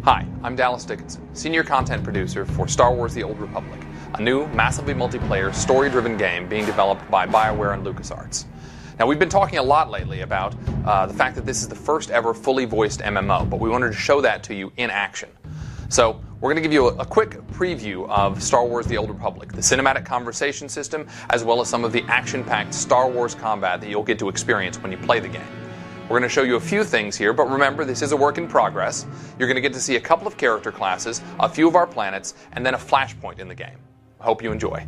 Hi, I'm Dallas Dickinson, Senior Content Producer for Star Wars The Old Republic, a new, massively multiplayer, story-driven game being developed by BioWare and LucasArts. Now, we've been talking a lot lately about the fact that this is the first ever fully voiced MMO, but we wanted to show that to you in action. So, we're going to give you a quick preview of Star Wars The Old Republic, the cinematic conversation system, as well as some of the action-packed Star Wars combat that you'll get to experience when you play the game. We're going to show you a few things here, but remember, this is a work in progress. You're going to get to see a couple of character classes, a few of our planets, and then a flashpoint in the game. I hope you enjoy.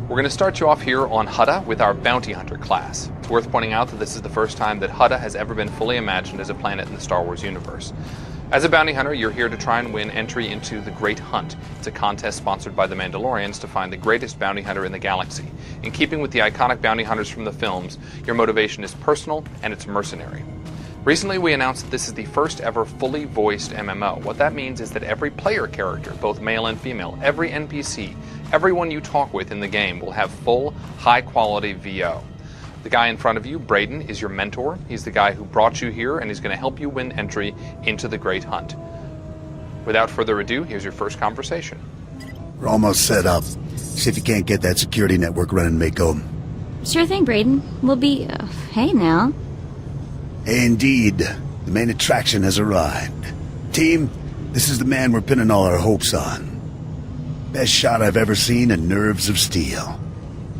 We're going to start you off here on Hutta with our Bounty Hunter class. It's worth pointing out that this is the first time that Hutta has ever been fully imagined as a planet in the Star Wars universe. As a bounty hunter, you're here to try and win entry into the Great Hunt. It's a contest sponsored by the Mandalorians to find the greatest bounty hunter in the galaxy. In keeping with the iconic bounty hunters from the films, your motivation is personal and it's mercenary. Recently, we announced that this is the first ever fully voiced MMO. What that means is that every player character, both male and female, every NPC, everyone you talk with in the game will have full, high-quality VO. The guy in front of you, Braden, is your mentor. He's the guy who brought you here, and he's going to help you win entry into the Great Hunt. Without further ado, here's your first conversation. We're almost set up. See if you can't get that security network running, Mako. Sure thing, Braden. We'll be... hey now. Hey, indeed. The main attraction has arrived. Team, this is the man we're pinning all our hopes on. Best shot I've ever seen and nerves of steel.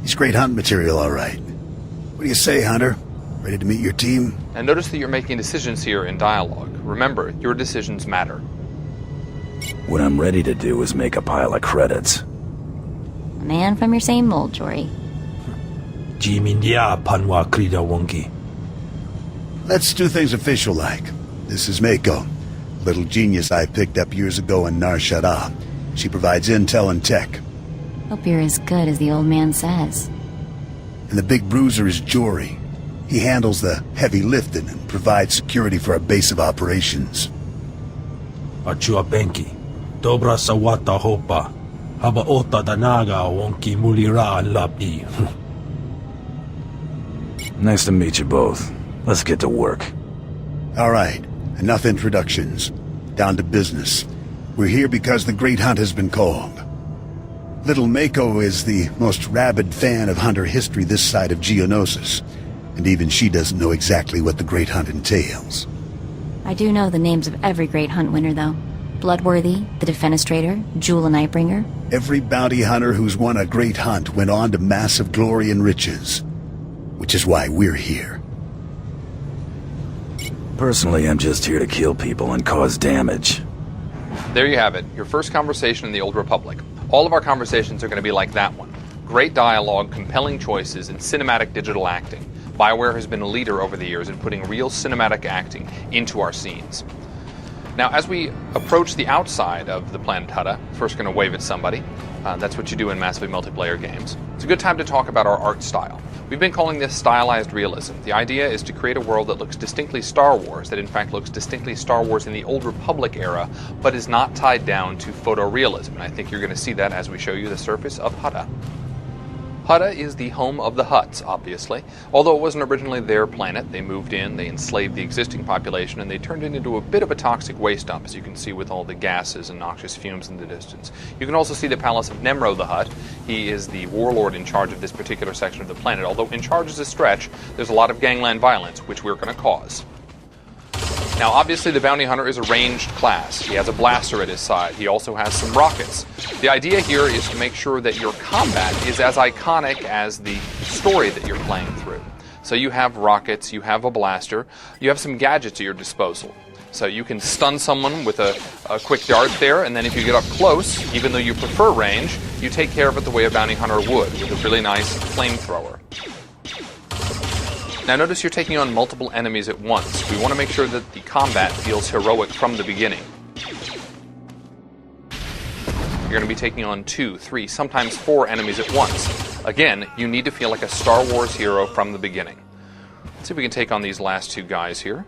He's great hunt material, all right. What do you say, Hunter? Ready to meet your team? And notice that you're making decisions here in dialogue. Remember, your decisions matter. What I'm ready to do is make a pile of credits. A man from your same mold, Jory. Jimindia Panwa Krida Wonki. Let's do things official-like. This is Mako, a little genius I picked up years ago in Nar Shaddaa. She provides intel and tech. Hope you're as good as the old man says. And the big bruiser is Jory. He handles the heavy lifting and provides security for our base of operations. Achua Benki. Dobra Sawata Hopa. Haba Ota Danaga Wonki Mulira Lapi. Nice to meet you both. Let's get to work. All right, enough introductions. Down to business. We're here because the Great Hunt has been called. Little Mako is the most rabid fan of hunter history this side of Geonosis, and even she doesn't know exactly what the Great Hunt entails. I do know the names of every Great Hunt winner, though. Bloodworthy, the Defenestrator, Jewel and Nightbringer. Every bounty hunter who's won a Great Hunt went on to massive glory and riches, which is why we're here. Personally, I'm just here to kill people and cause damage. There you have it, your first conversation in the Old Republic. All of our conversations are going to be like that one. Great dialogue, compelling choices, and cinematic digital acting. BioWare has been a leader over the years in putting real cinematic acting into our scenes. Now, as we approach the outside of the planet Hutta, first going to wave at somebody. That's what you do in massively multiplayer games. It's a good time to talk about our art style. We've been calling this stylized realism. The idea is to create a world that looks distinctly Star Wars, that in fact looks distinctly Star Wars in the Old Republic era, but is not tied down to photorealism. And I think you're going to see that as we show you the surface of Hutta. Hutta is the home of the Hutts, obviously. Although it wasn't originally their planet, they moved in, they enslaved the existing population, and they turned it into a bit of a toxic waste dump, as you can see with all the gases and noxious fumes in the distance. You can also see the palace of Nemro the Hutt. He is the warlord in charge of this particular section of the planet. Although in charge is a stretch, there's a lot of gangland violence, which we're going to cause. Now, obviously, the Bounty Hunter is a ranged class. He has a blaster at his side. He also has some rockets. The idea here is to make sure that your combat is as iconic as the story that you're playing through. So you have rockets, you have a blaster, you have some gadgets at your disposal. So you can stun someone with a quick dart there, and then if you get up close, even though you prefer range, you take care of it the way a Bounty Hunter would, with a really nice flamethrower. Now notice you're taking on multiple enemies at once. We want to make sure that the combat feels heroic from the beginning. You're going to be taking on 2, 3, sometimes 4 enemies at once. Again, you need to feel like a Star Wars hero from the beginning. Let's see if we can take on these last 2 guys here.